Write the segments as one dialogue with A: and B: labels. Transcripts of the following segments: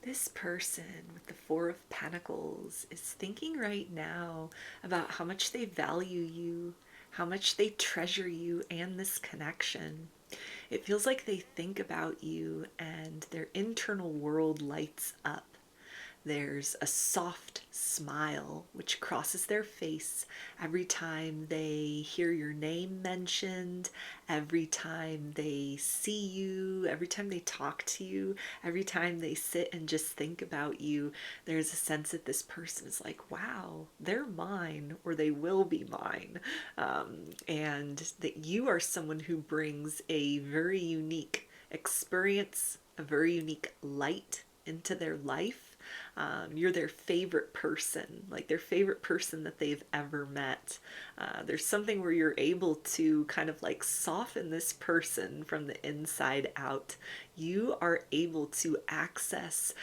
A: This person with the Four of Pentacles is thinking right now about how much they value you, how much they treasure you and this connection. It feels like they think about you and their internal world lights up. There's a soft smile which crosses their face every time they hear your name mentioned, every time they see you, every time they talk to you, every time they sit and just think about you. There's a sense that this person is like, wow, they're mine or they will be mine. And that you are someone who brings a very unique experience, a very unique light into their life. You're their favorite person, like their favorite person that they've ever met. There's something where you're able to kind of like soften this person from the inside out. You are able to access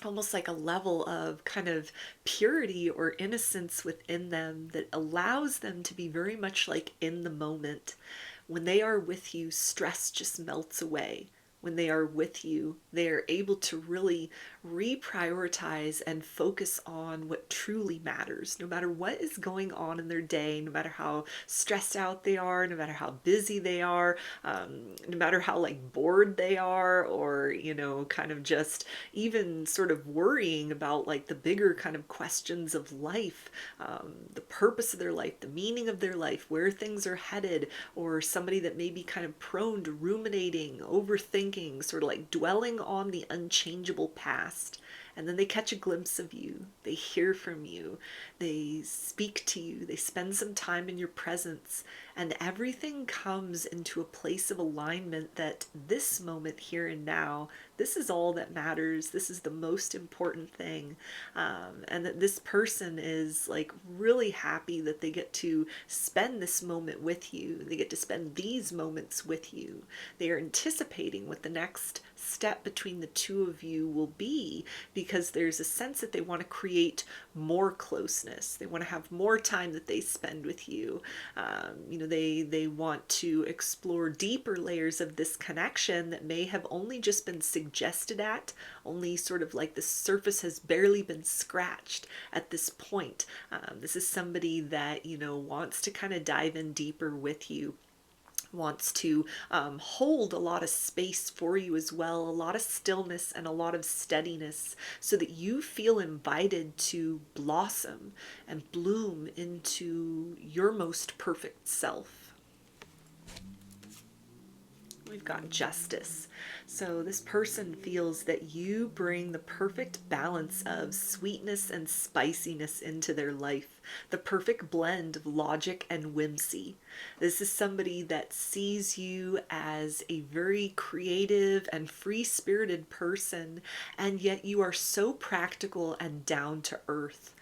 A: almost like a level of kind of purity or innocence within them that allows them to be very much like in the moment. When they are with you, stress just melts away. When they are with you, they are able to really reprioritize and focus on what truly matters, no matter what is going on in their day, no matter how stressed out they are, no matter how busy they are, no matter how like bored they are, or, kind of just even sort of worrying about like the bigger kind of questions of life, the purpose of their life, the meaning of their life, where things are headed, or somebody that may be kind of prone to ruminating, overthinking, sort of like dwelling on the unchangeable past. And then they catch a glimpse of you, they hear from you, they speak to you, they spend some time in your presence, and everything comes into a place of alignment that this moment here and now, this is all that matters, this is the most important thing. And that this person is like really happy that they get to spend this moment with you, they get to spend these moments with you. They are anticipating what the next step between the two of you will be, because there's a sense that they want to create more closeness, they want to have more time that they spend with you. They want to explore deeper layers of this connection that may have only just been suggested at, only sort of like the surface has barely been scratched at this point. This is somebody that wants to kind of dive in deeper with you, wants to hold a lot of space for you as well, a lot of stillness and a lot of steadiness, so that you feel invited to blossom and bloom into your most perfect self. We've got justice. So this person feels that you bring the perfect balance of sweetness and spiciness into their life, the perfect blend of logic and whimsy. This is somebody that sees you as a very creative and free-spirited person, and yet you are so practical and down to earth.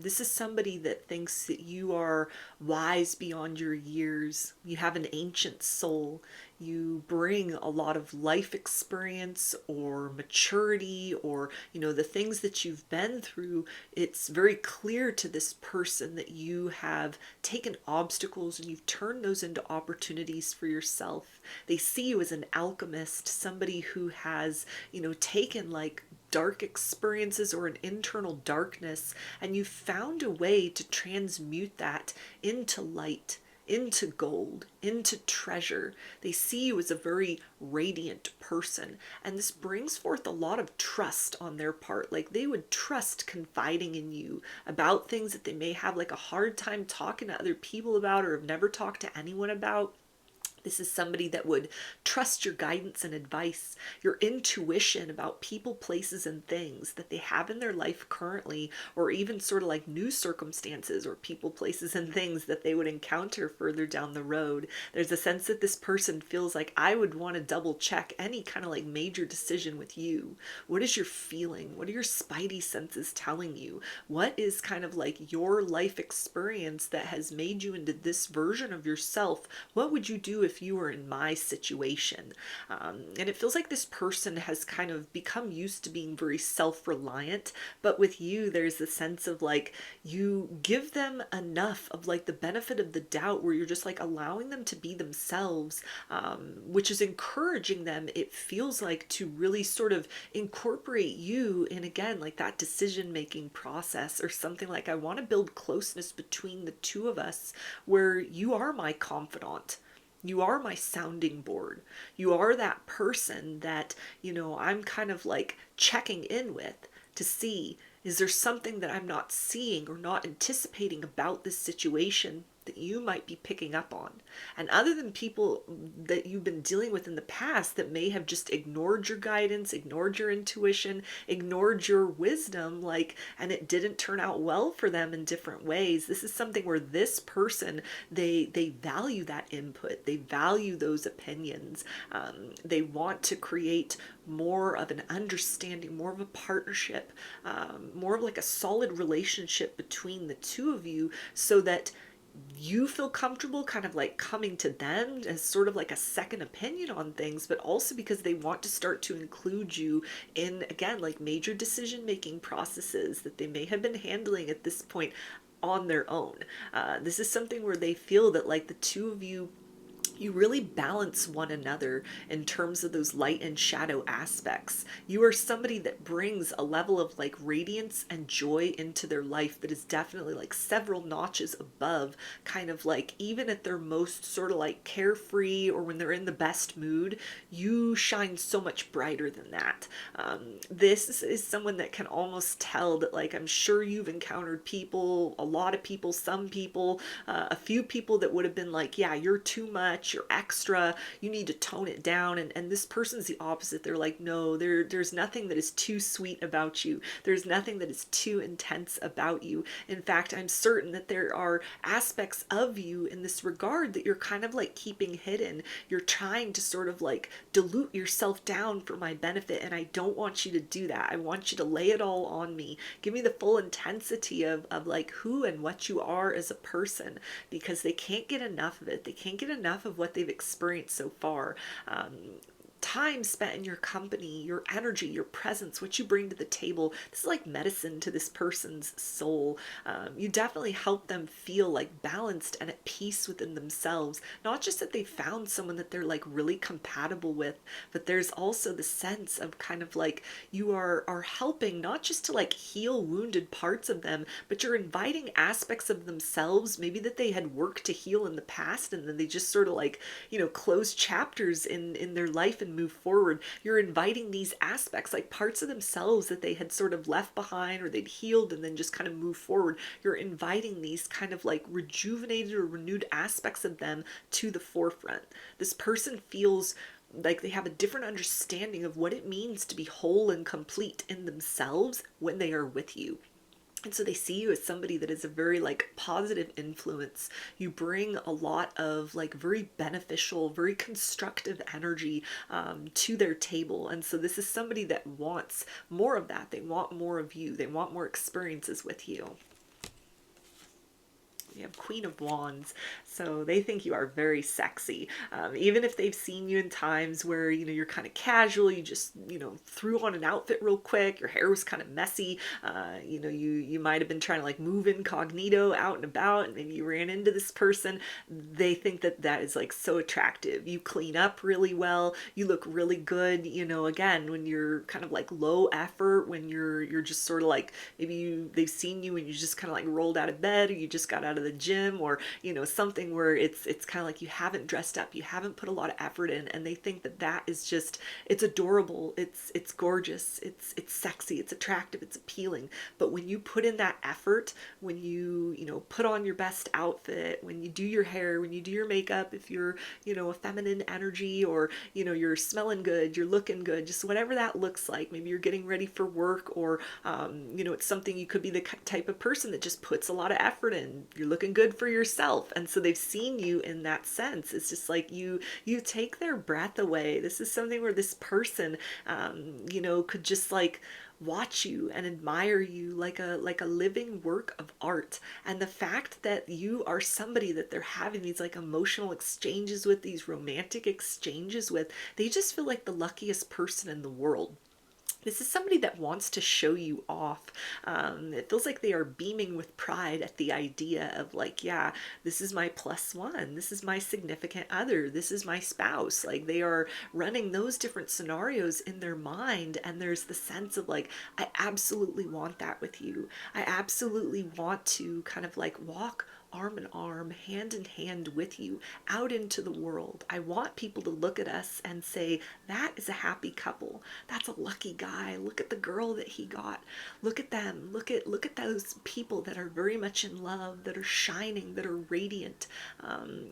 A: This is somebody that thinks that you are wise beyond your years. You have an ancient soul. You bring a lot of life experience or maturity, or the things that you've been through. It's very clear to this person that you have taken obstacles and you've turned those into opportunities for yourself. They see you as an alchemist, somebody who has taken like dark experiences or an internal darkness, and you found a way to transmute that into light, into gold, into treasure. They see you as a very radiant person, and this brings forth a lot of trust on their part. Like they would trust confiding in you about things that they may have like a hard time talking to other people about, or have never talked to anyone about. This is somebody that would trust your guidance and advice, your intuition about people, places, and things that they have in their life currently, or even sort of like new circumstances or people, places, and things that they would encounter further down the road. There's a sense that this person feels like, I would want to double check any kind of like major decision with you. What is your feeling? What are your spidey senses telling you? What is kind of like your life experience that has made you into this version of yourself? What would you do if you were in my situation. And it feels like this person has kind of become used to being very self-reliant, but with you, there's the sense of like, you give them enough of like the benefit of the doubt where you're just like allowing them to be themselves, which is encouraging them, it feels like, to really sort of incorporate you in, again, like that decision making process, or something like, I want to build closeness between the two of us where you are my confidant. You are my sounding board. You are that person that, I'm kind of like checking in with to see, is there something that I'm not seeing or not anticipating about this situation that you might be picking up on? And other than people that you've been dealing with in the past that may have just ignored your guidance, ignored your intuition, ignored your wisdom, like, and it didn't turn out well for them in different ways. This is something where this person, they value that input. They value those opinions. They want to create more of an understanding, more of a partnership, more of like a solid relationship between the two of you, so that you feel comfortable kind of like coming to them as sort of like a second opinion on things, but also because they want to start to include you in, again, like major decision making processes that they may have been handling at this point on their own. This is something where they feel that like the two of you really balance one another in terms of those light and shadow aspects. You are somebody that brings a level of like radiance and joy into their life that is definitely like several notches above, kind of like, even at their most sort of like carefree or when they're in the best mood, you shine so much brighter than that. This is someone that can almost tell that, like, I'm sure you've encountered people, a lot of people, some people, a few people that would have been like, yeah, you're too much, you're extra, you need to tone it down. And this person's the opposite. They're like, no, there's nothing that is too sweet about you. There's nothing that is too intense about you. In fact, I'm certain that there are aspects of you in this regard that you're kind of like keeping hidden. You're trying to sort of like dilute yourself down for my benefit, and I don't want you to do that. I want you to lay it all on me. Give me the full intensity of like who and what you are as a person, because they can't get enough of it. They can't get enough of what they've experienced so far. Time spent in your company, your energy, your presence, what you bring to the table. This is like medicine to this person's soul. You definitely help them feel like balanced and at peace within themselves. Not just that they found someone that they're like really compatible with, but there's also the sense of kind of like you are helping not just to like heal wounded parts of them, but you're inviting aspects of themselves maybe that they had worked to heal in the past, and then they just sort of like, close chapters in their life and move forward. You're inviting these aspects, like parts of themselves that they had sort of left behind or they'd healed and then just kind of move forward. You're inviting these kind of like rejuvenated or renewed aspects of them to the forefront. This person feels like they have a different understanding of what it means to be whole and complete in themselves when they are with you. And so they see you as somebody that is a very like positive influence. You bring a lot of like very beneficial, very constructive energy to their table. And so this is somebody that wants more of that. They want more of you. They want more experiences with you. You have Queen of Wands, so they think you are very sexy. Even if they've seen you in times where, you're kind of casual, you just, threw on an outfit real quick, your hair was kind of messy, you might have been trying to like move incognito out and about, and maybe you ran into this person. They think that that is like so attractive. You clean up really well, you look really good, again, when you're kind of like low effort, when you're just sort of like, maybe they've seen you and you just kind of like rolled out of bed, or you just got out of the gym, or something where it's kind of like you haven't dressed up, you haven't put a lot of effort in, and they think that that is just, it's adorable, it's gorgeous, it's sexy, it's attractive, it's appealing. But when you put in that effort, when you put on your best outfit, when you do your hair, when you do your makeup, if you're a feminine energy, or you're smelling good, you're looking good, just whatever that looks like, maybe you're getting ready for work, or it's something, you could be the type of person that just puts a lot of effort in, you're looking good for yourself. And so they've seen you in that sense. It's just like you take their breath away. This is something where this person, could just like watch you and admire you like a living work of art. And the fact that you are somebody that they're having these like emotional exchanges with, these romantic exchanges with, they just feel like the luckiest person in the world. This is somebody that wants to show you off. It feels like they are beaming with pride at the idea of like, yeah, this is my plus one. This is my significant other. This is my spouse. Like they are running those different scenarios in their mind. And there's the sense of like, I absolutely want that with you. I absolutely want to kind of like walk arm in arm, hand in hand with you out into the world. I want people to look at us and say, that is a happy couple. That's a lucky guy. Look at the girl that he got. Look at them. Look at those people that are very much in love, that are shining, that are radiant.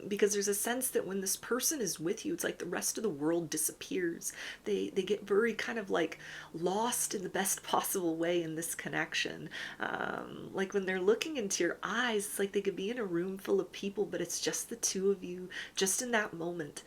A: Because there's a sense that when this person is with you, it's like the rest of the world disappears. They get very kind of like lost in the best possible way in this connection. Like when they're looking into your eyes, it's like they could be in a room full of people, but it's just the two of you, just in that moment,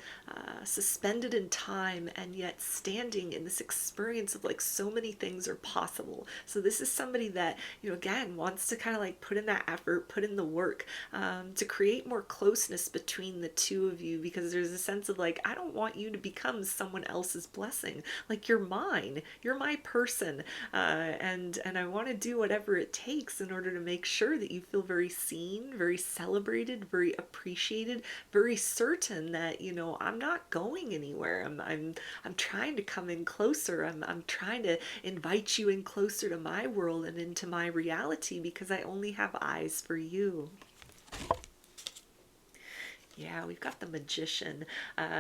A: suspended in time, and yet standing in this experience of like so many things are possible. So this is somebody that, again, wants to kind of like put in that effort, put in the work, to create more closeness between the two of you, because there's a sense of like, I don't want you to become someone else's blessing. Like you're mine, you're my person, and I want to do whatever it takes in order to make sure that you feel very seen, very celebrated, very appreciated, very certain that I'm not going anywhere. I'm trying to come in closer. I'm trying to invite you in closer to my world and into my reality, because I only have eyes for you. Yeah, we've got the Magician.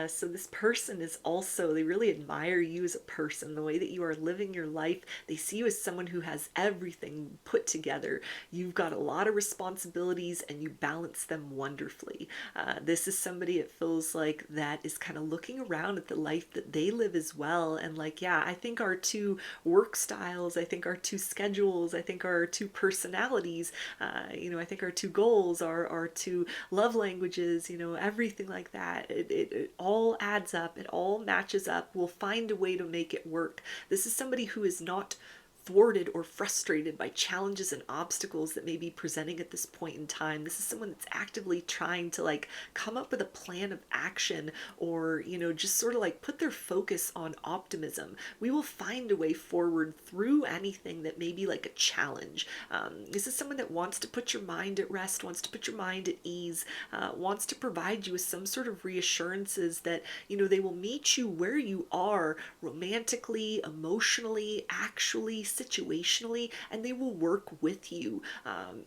A: So this person is also, they really admire you as a person, the way that you are living your life. They see you as someone who has everything put together. You've got a lot of responsibilities and you balance them wonderfully. This is somebody, it feels like, that is kind of looking around at the life that they live as well. And like, yeah, I think our two work styles, I think our two schedules, I think our two personalities, I think our two goals, our two love languages, everything like that. It all adds up. It all matches up. We'll find a way to make it work. This is somebody who is not thwarted or frustrated by challenges and obstacles that may be presenting at this point in time. This is someone that's actively trying to like come up with a plan of action, or just sort of like put their focus on optimism. We will find a way forward through anything that may be like a challenge. This is someone that wants to put your mind at rest, wants to put your mind at ease, wants to provide you with some sort of reassurances that they will meet you where you are, romantically, emotionally, actually, situationally, and they will work with you,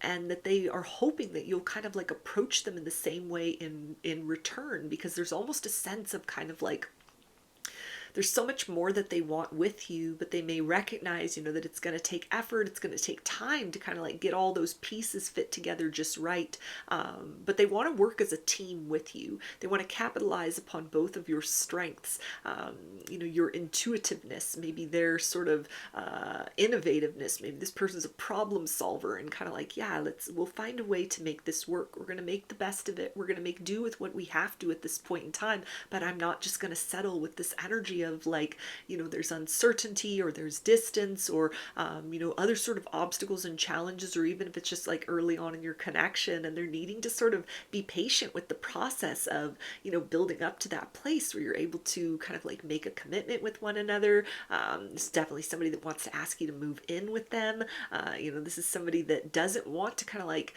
A: and that they are hoping that you'll kind of like approach them in the same way in return, because there's almost a sense of kind of like there's so much more that they want with you, but they may recognize, that it's going to take effort, it's going to take time to kind of like get all those pieces fit together just right. But they want to work as a team with you. They want to capitalize upon both of your strengths, your intuitiveness, maybe their sort of innovativeness. Maybe this person's a problem solver and kind of like, yeah, we'll find a way to make this work. We're going to make the best of it. We're going to make do with what we have to at this point in time, but I'm not just going to settle with this energy of like, there's uncertainty or there's distance or, other sort of obstacles and challenges, or even if it's just like early on in your connection and they're needing to sort of be patient with the process of, building up to that place where you're able to kind of like make a commitment with one another. It's definitely somebody that wants to ask you to move in with them. This is somebody that doesn't want to kind of like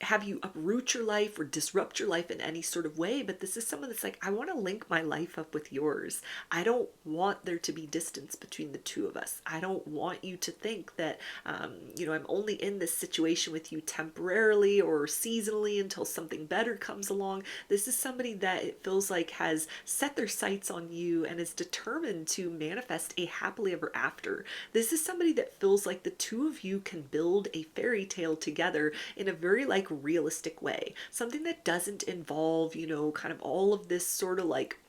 A: have you uproot your life or disrupt your life in any sort of way, but this is someone that's like, I want to link my life up with yours. I don't want there to be distance between the two of us. I don't want you to think that I'm only in this situation with you temporarily or seasonally until something better comes along. This is somebody that it feels like has set their sights on you and is determined to manifest a happily ever after. This is somebody that feels like the two of you can build a fairy tale together in a very like realistic way, something that doesn't involve kind of all of this sort of like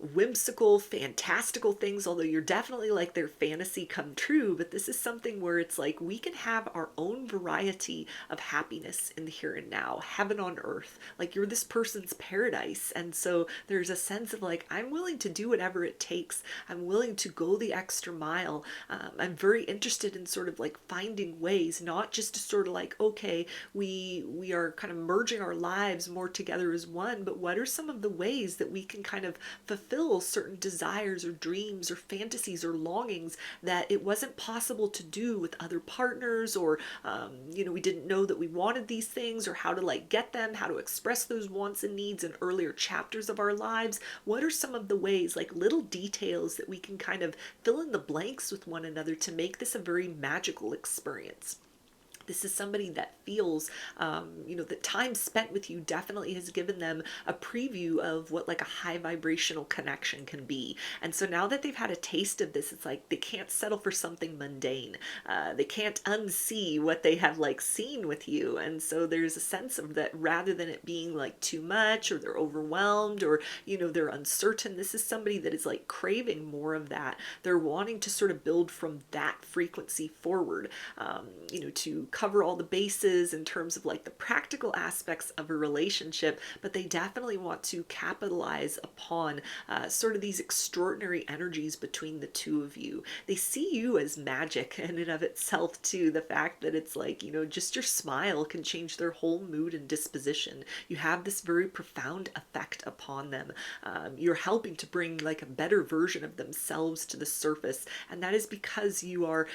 A: whimsical, fantastical things, although you're definitely like their fantasy come true. But this is something where it's like we can have our own variety of happiness in the here and now, heaven on earth. Like you're this person's paradise. And so there's a sense of like, I'm willing to do whatever it takes. I'm willing to go the extra mile. I'm very interested in sort of like finding ways, not just to sort of like, okay, we are kind of merging our lives more together as one, but what are some of the ways that we can kind of fulfill certain desires or dreams or fantasies or longings that it wasn't possible to do with other partners, or we didn't know that we wanted these things, or how to like get them, how to express those wants and needs in earlier chapters of our lives. What are some of the ways, like little details, that we can kind of fill in the blanks with one another to make this a very magical experience? This is somebody that feels, the time spent with you definitely has given them a preview of what like a high vibrational connection can be. And so now that they've had a taste of this, it's like they can't settle for something mundane. They can't unsee what they have like seen with you. And so there's a sense of that, rather than it being like too much, or they're overwhelmed, or, they're uncertain. This is somebody that is like craving more of that. They're wanting to sort of build from that frequency forward, to cover all the bases in terms of like the practical aspects of a relationship, but they definitely want to capitalize upon sort of these extraordinary energies between the two of you. They see you as magic in and of itself too. The fact that it's like, just your smile can change their whole mood and disposition. You have this very profound effect upon them. You're helping to bring like a better version of themselves to the surface, and that is because you are,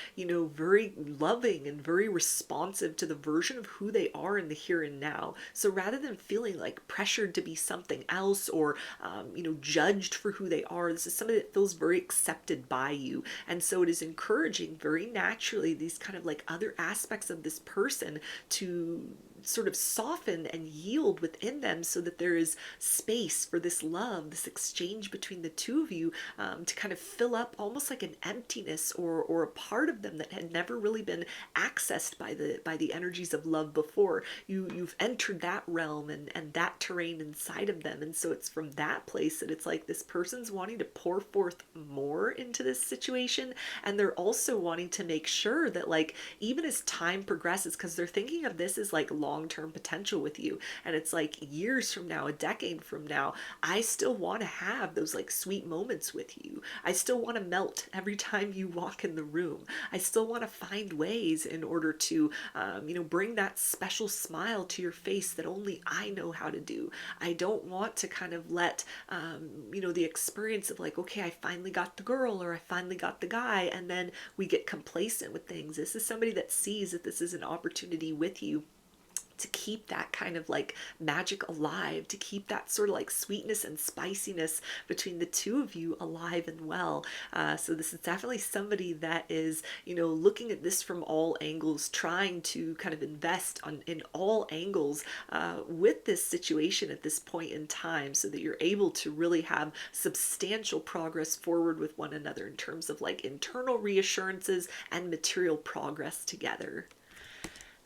A: very loving and very responsive to the version of who they are in the here and now. So rather than feeling like pressured to be something else, or judged for who they are, this is somebody that feels very accepted by you. And so it is encouraging very naturally these kind of like other aspects of this person to sort of soften and yield within them, so that there is space for this love, this exchange between the two of you, to kind of fill up almost like an emptiness, or a part of them that had never really been accessed by the energies of love before. You've entered that realm and that terrain inside of them. And so it's from that place that it's like this person's wanting to pour forth more into this situation, and they're also wanting to make sure that like even as time progresses, because they're thinking of this as like long-term potential with you, and it's like years from now, a decade from now, I still want to have those like sweet moments with you. I still want to melt every time you walk in the room. I still want to find ways in order to bring that special smile to your face that only I know how to do. I don't want to kind of let the experience of like, okay, I finally got the girl, or I finally got the guy, and then we get complacent with things. This is somebody that sees that this is an opportunity with you to keep that kind of like magic alive, to keep that sort of like sweetness and spiciness between the two of you alive and well. So this is definitely somebody that is, looking at this from all angles, trying to kind of invest in all angles with this situation at this point in time, so that you're able to really have substantial progress forward with one another in terms of like internal reassurances and material progress together.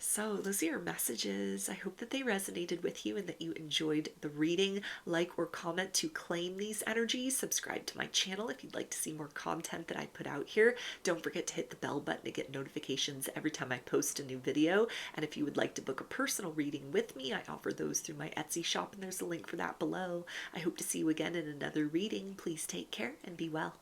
A: So those are your messages. I hope that they resonated with you and that you enjoyed the reading. Like or comment to claim these energies. Subscribe to my channel if you'd like to see more content that I put out here. Don't forget to hit the bell button to get notifications every time I post a new video. And if you would like to book a personal reading with me, I offer those through my Etsy shop, and there's a link for that below. I hope to see you again in another reading. Please take care and be well.